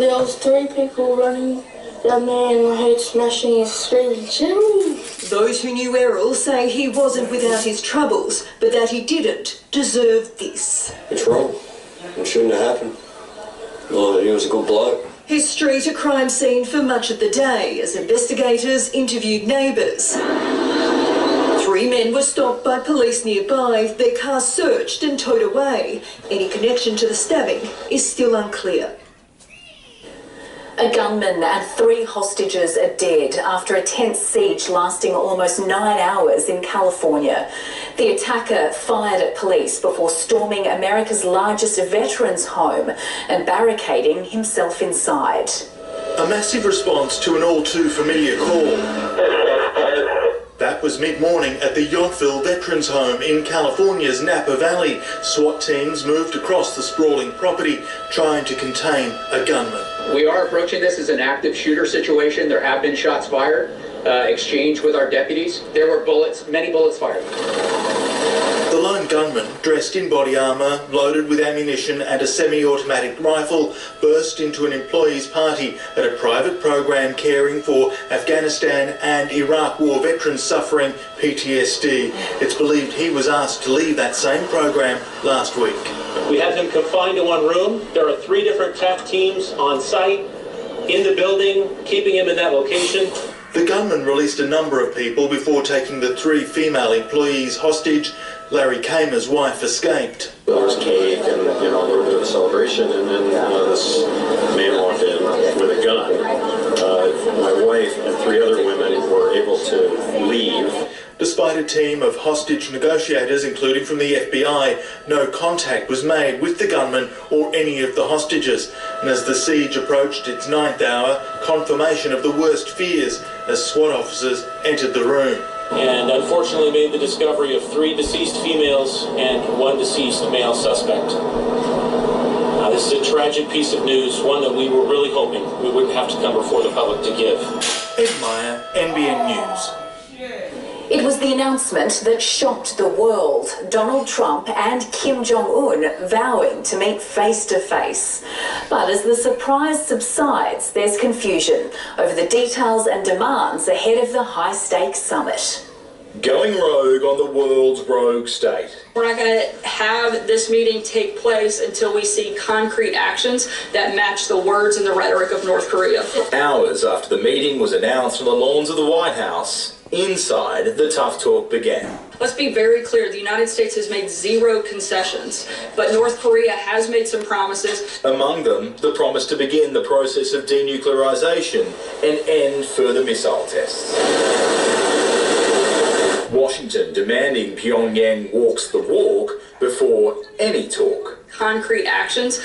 There was 3 people running down there and I heard smashing and screaming, "Jimmy!" Those who knew Errol say he wasn't without his troubles, but that he didn't deserve this. It's wrong. It shouldn't have happened. Well, he was a good bloke. His street a crime scene for much of the day as investigators interviewed neighbours. 3 men were stopped by police nearby, their cars searched and towed away. Any connection to the stabbing is still unclear. A gunman and 3 hostages are dead after a tense siege lasting almost 9 hours in California. The attacker fired at police before storming America's largest veterans' home and barricading himself inside. A massive response to an all too familiar call. That was mid-morning at the Yountville Veterans Home in California's Napa Valley. SWAT teams moved across the sprawling property, trying to contain a gunman. We are approaching this as an active shooter situation. There have been shots fired, exchanged with our deputies. There were bullets, many bullets fired. The lone gunman, dressed in body armour, loaded with ammunition and a semi-automatic rifle, burst into an employees' party at a private program caring for Afghanistan and Iraq war veterans suffering PTSD. It's believed he was asked to leave that same program last week. We have him confined to one room. There are 3 different TAC teams on site in the building, keeping him in that location. The gunman released a number of people before taking the 3 female employees hostage. Larry Kamer's wife escaped. There was cake and, a little bit of a celebration, and then this man walked in with a gun. My wife and 3 other women were able to leave. Despite a team of hostage negotiators, including from the FBI, no contact was made with the gunman or any of the hostages. And as the siege approached its 9th hour, confirmation of the worst fears as SWAT officers entered the room. And unfortunately made the discovery of 3 deceased females and 1 deceased male suspect. This is a tragic piece of news, one that we were really hoping we wouldn't have to come before the public to give. Ed Meyer, NBN News. It was the announcement that shocked the world. Donald Trump and Kim Jong-un vowing to meet face-to-face. But as the surprise subsides, there's confusion over the details and demands ahead of the high-stakes summit. Going rogue on the world's rogue state. We're not going to have this meeting take place until we see concrete actions that match the words and the rhetoric of North Korea. Hours after the meeting was announced on the lawns of the White House, inside, the tough talk began. Let's be very clear, the United States has made 0 concessions, but North Korea has made some promises. Among them, the promise to begin the process of denuclearization and end further missile tests. Washington demanding Pyongyang walks the walk before any talk. Concrete actions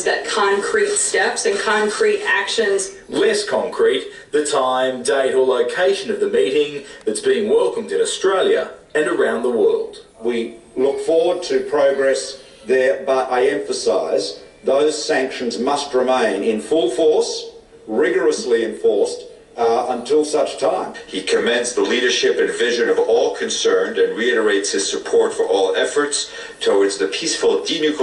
that concrete steps and concrete actions. Less concrete, the time, date or location of the meeting that's being welcomed in Australia and around the world. We look forward to progress there, but I emphasise those sanctions must remain in full force, rigorously enforced, until such time. He commends the leadership and vision of all concerned and reiterates his support for all efforts towards the peaceful denuclearization